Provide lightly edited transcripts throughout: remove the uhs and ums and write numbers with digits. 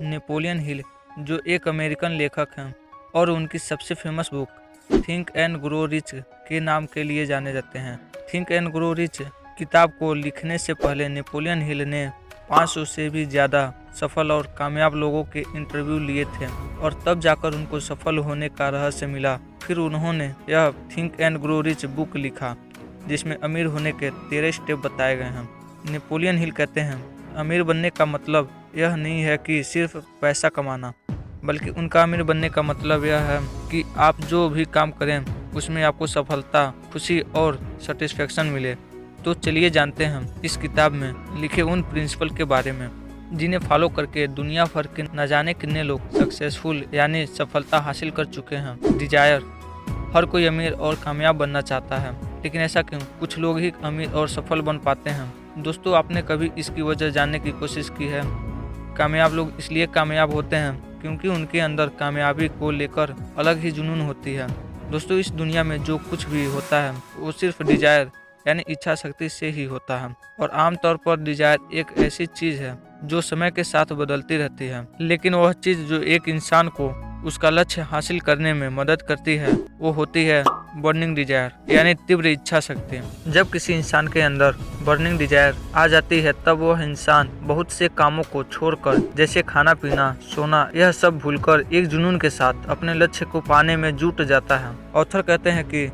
Napoleon Hill, जो एक American लेखक हैं और उनकी सबसे famous book think and grow rich के नाम के लिए जाने जाते हैं। थिंक एंड ग्रो रिच किताब को लिखने से पहले नेपोलियन हिल ने 500 से भी ज़्यादा सफल और कामयाब लोगों के इंटरव्यू लिए थे और तब जाकर उनको सफल होने का रहस्य मिला। फिर उन्होंने यह think and grow rich book लिखा, जिसमें अमीर होने के 13 स्टेप बताए गए हैं। नेपोलियन हिल कहते हैं, अमीर बनने का मतलब यह नहीं है कि सिर्फ पैसा कमाना, बल्कि उनका अमीर बनने का मतलब यह है कि आप जो भी काम करें उसमें आपको सफलता, खुशी और सेटिस्फेक्शन मिले। तो चलिए जानते हैं इस किताब में लिखे उन प्रिंसिपल के बारे में जिन्हें फॉलो करके दुनिया भर के न जाने कितने लोग सक्सेसफुल यानी सफलता हासिल कर चुके हैं। डिजायर, हर कोई अमीर और कामयाब बनना चाहता है, लेकिन ऐसा क्यों? कुछ लोग ही अमीर और सफल बन पाते हैं। दोस्तों, आपने कभी इसकी वजह जानने की कोशिश की है? कामयाब लोग इसलिए कामयाब होते हैं क्योंकि उनके अंदर कामयाबी को लेकर अलग ही जुनून होती है। दोस्तों, इस दुनिया में जो कुछ भी होता है वो सिर्फ डिजायर यानी इच्छा शक्ति से ही होता है, और आमतौर पर डिजायर एक ऐसी चीज़ है जो समय के साथ बदलती रहती है, लेकिन वह चीज़ जो एक इंसान को उसका लक्ष्य हासिल करने में मदद करती है वो होती है बर्निंग डिजायर यानी तीव्र इच्छा शक्ति। जब किसी इंसान के अंदर बर्निंग डिजायर आ जाती है तब वह इंसान बहुत से कामों को छोड़कर, जैसे खाना पीना, सोना, यह सब भूलकर एक जुनून के साथ अपने लक्ष्य को पाने में जुट जाता है। ऑथर कहते हैं कि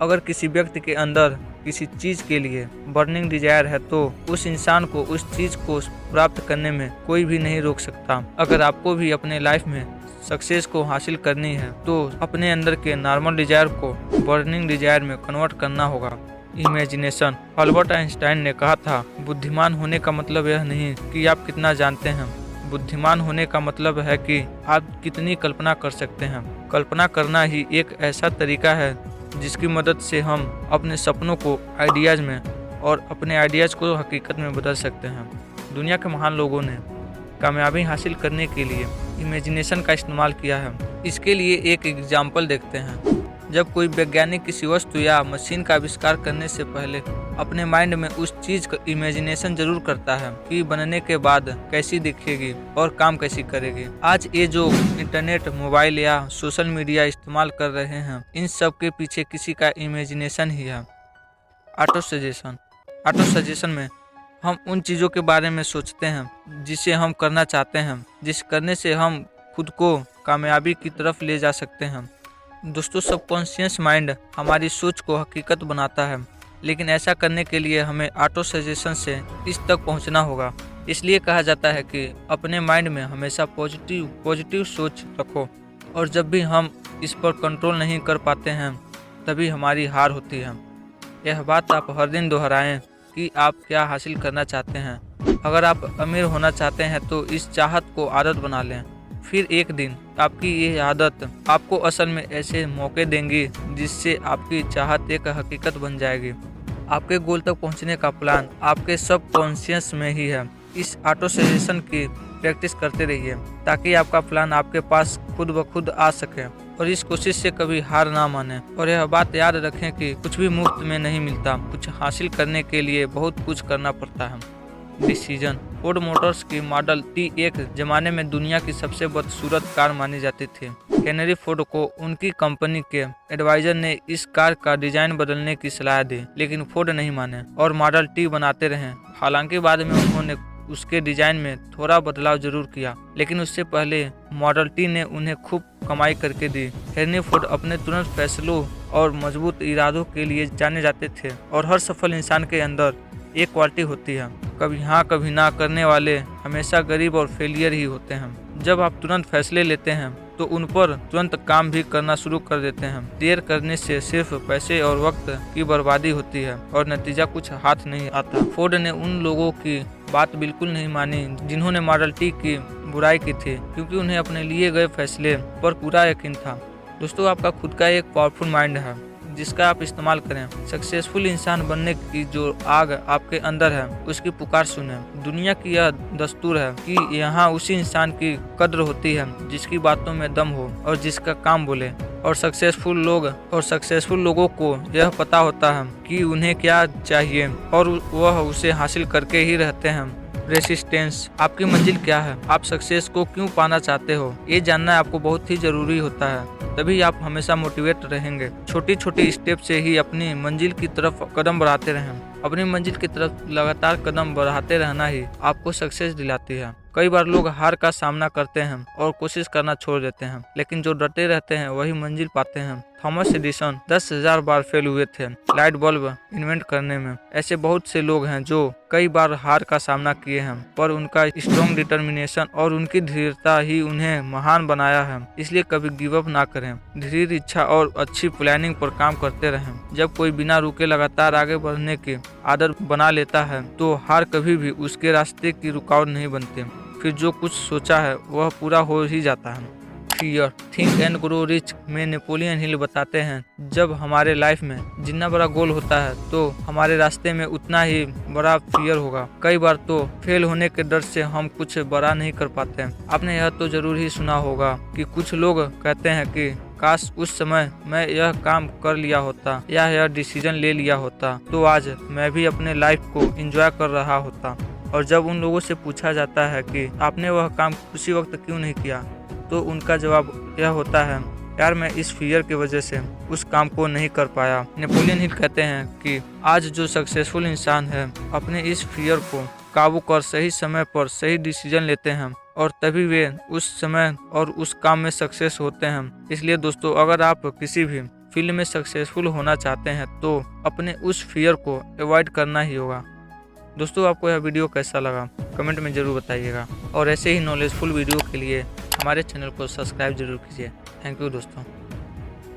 अगर किसी व्यक्ति के अंदर किसी चीज़ के लिए बर्निंग डिजायर है तो उस इंसान को उस चीज़ को प्राप्त करने में कोई भी नहीं रोक सकता। अगर आपको भी अपने लाइफ में सक्सेस को हासिल करनी है तो अपने अंदर के नॉर्मल डिजायर को बर्निंग डिजायर में कन्वर्ट करना होगा। इमेजिनेशन, अल्बर्ट आइंस्टाइन ने कहा था, बुद्धिमान होने का मतलब यह नहीं कि आप कितना जानते हैं, बुद्धिमान होने का मतलब है कि आप कितनी कल्पना कर सकते हैं। कल्पना करना ही एक ऐसा तरीका है जिसकी मदद से हम अपने सपनों को आइडियाज़ में और अपने आइडियाज़ को हकीकत में बदल सकते हैं। दुनिया के महान लोगों ने कामयाबी हासिल करने के लिए इमेजिनेशन का इस्तेमाल किया है। इसके लिए एक एग्जाम्पल देखते हैं। जब कोई वैज्ञानिक किसी वस्तु या मशीन का आविष्कार करने से पहले अपने माइंड में उस चीज़ का इमेजिनेशन जरूर करता है कि बनने के बाद कैसी दिखेगी और काम कैसी करेगी। आज ये जो इंटरनेट, मोबाइल या सोशल मीडिया इस्तेमाल कर रहे हैं, इन सब के पीछे किसी का इमेजिनेशन ही है। ऑटो सजेशन में हम उन चीज़ों के बारे में सोचते हैं जिसे हम करना चाहते हैं, जिस करने से हम खुद को कामयाबी की तरफ ले जा सकते हैं। दोस्तों, सबकॉन्शियस माइंड हमारी सोच को हकीकत बनाता है, लेकिन ऐसा करने के लिए हमें ऑटो सजेशन से इस तक पहुंचना होगा। इसलिए कहा जाता है कि अपने माइंड में हमेशा पॉजिटिव सोच रखो, और जब भी हम इस पर कंट्रोल नहीं कर पाते हैं तभी हमारी हार होती है। यह बात आप हर दिन दोहराएं कि आप क्या हासिल करना चाहते हैं। अगर आप अमीर होना चाहते हैं तो इस चाहत को आदत बना लें। फिर एक दिन आपकी ये आदत आपको असल में ऐसे मौके देंगी जिससे आपकी चाहत एक हकीकत बन जाएगी। आपके गोल तक पहुंचने का प्लान आपके सबकॉन्शियस में ही है। इस ऑटो सजेशन की प्रैक्टिस करते रहिए ताकि आपका प्लान आपके पास खुद ब खुद आ सके, और इस कोशिश से कभी हार ना माने। और यह बात याद रखें कि कुछ भी मुफ्त में नहीं मिलता, कुछ हासिल करने के लिए बहुत कुछ करना पड़ता है। डिसीजन, फोर्ड मोटर्स की मॉडल टी एक जमाने में दुनिया की सबसे बदसूरत कार मानी जाती थी। हेनरी फोर्ड को उनकी कंपनी के एडवाइजर ने इस कार का डिजाइन बदलने की सलाह दी, लेकिन फोर्ड नहीं माने और मॉडल टी बनाते रहे। हालांकि बाद में उन्होंने उसके डिजाइन में थोड़ा बदलाव जरूर किया, लेकिन उससे पहले मॉडल टी ने उन्हें खूब कमाई करके दी। हेनरी फोर्ड अपने तुरंत फैसलों और मजबूत इरादों के लिए जाने जाते थे, और हर सफल इंसान के अंदर एक क्वालिटी होती है, कभी हाँ कभी ना करने वाले हमेशा गरीब और फेलियर ही होते हैं। जब आप तुरंत फैसले लेते हैं तो उन पर तुरंत काम भी करना शुरू कर देते हैं। देर करने से सिर्फ पैसे और वक्त की बर्बादी होती है और नतीजा कुछ हाथ नहीं आता। फोर्ड ने उन लोगों की बात बिल्कुल नहीं मानी जिन्होंने मॉडल टी की बुराई की थी, क्योंकि उन्हें अपने लिए गए फैसले पर पूरा यकीन था। दोस्तों, आपका खुद का एक पावरफुल माइंड है जिसका आप इस्तेमाल करें। सक्सेसफुल इंसान बनने की जो आग आपके अंदर है उसकी पुकार सुने। दुनिया की यह दस्तूर है कि यहाँ उसी इंसान की कद्र होती है जिसकी बातों में दम हो और जिसका काम बोले। और सक्सेसफुल लोगों को यह पता होता है कि उन्हें क्या चाहिए और वह उसे हासिल करके ही रहते हैं। रेसिस्टेंस। आपकी मंजिल क्या है, आप सक्सेस को क्यों पाना चाहते हो, ये जानना आपको बहुत ही जरूरी होता है। तभी आप हमेशा मोटिवेट रहेंगे। छोटी छोटी स्टेप से ही अपनी मंजिल की तरफ कदम बढ़ाते रहें। अपनी मंजिल की तरफ लगातार कदम बढ़ाते रहना ही आपको सक्सेस दिलाती है। कई बार लोग हार का सामना करते हैं और कोशिश करना छोड़ देते हैं, लेकिन जो डटे रहते हैं वही मंजिल पाते हैं। थॉमस एडिसन 10,000 बार फेल हुए थे लाइट बल्ब इन्वेंट करने में। ऐसे बहुत से लोग हैं जो कई बार हार का सामना किए हैं, पर उनका स्ट्रॉन्ग डिटर्मिनेशन और उनकी धीरता ही उन्हें महान बनाया है। इसलिए कभी गिव अप ना करें, दृढ़ इच्छा और अच्छी प्लानिंग पर काम करते रहें। जब कोई बिना रुके लगातार आगे बढ़ने की आदत बना लेता है तो हार कभी भी उसके रास्ते की रुकावट नहीं बनती। फिर जो कुछ सोचा है वह पूरा हो ही जाता है। Fear, think and grow rich में नेपोलियन हिल बताते हैं, जब हमारे लाइफ में जितना बड़ा गोल होता है तो हमारे रास्ते में उतना ही बड़ा फियर होगा। कई बार तो फेल होने के डर से हम कुछ बड़ा नहीं कर पाते हैं। आपने यह तो जरूर ही सुना होगा कि कुछ लोग कहते हैं कि काश उस समय मैं यह काम कर लिया होता या यह डिसीजन ले लिया होता तो आज मैं भी अपने लाइफ को एंजॉय कर रहा होता। और जब उन लोगों से पूछा जाता है कि आपने वह काम उसी वक्त क्यों नहीं किया, तो उनका जवाब यह होता है, यार मैं इस फियर की वजह से उस काम को नहीं कर पाया। नेपोलियन हिल कहते हैं कि आज जो सक्सेसफुल इंसान है अपने इस फियर को काबू कर सही समय पर सही डिसीजन लेते हैं और तभी वे उस समय और उस काम में सक्सेस होते हैं। इसलिए दोस्तों, अगर आप किसी भी फील्ड में सक्सेसफुल होना चाहते हैं तो अपने उस फियर को अवॉइड करना ही होगा। दोस्तों, आपको यह वीडियो कैसा लगा कमेंट में ज़रूर बताइएगा और ऐसे ही नॉलेजफुल वीडियो के लिए हमारे चैनल को सब्सक्राइब जरूर कीजिए। थैंक यू दोस्तों।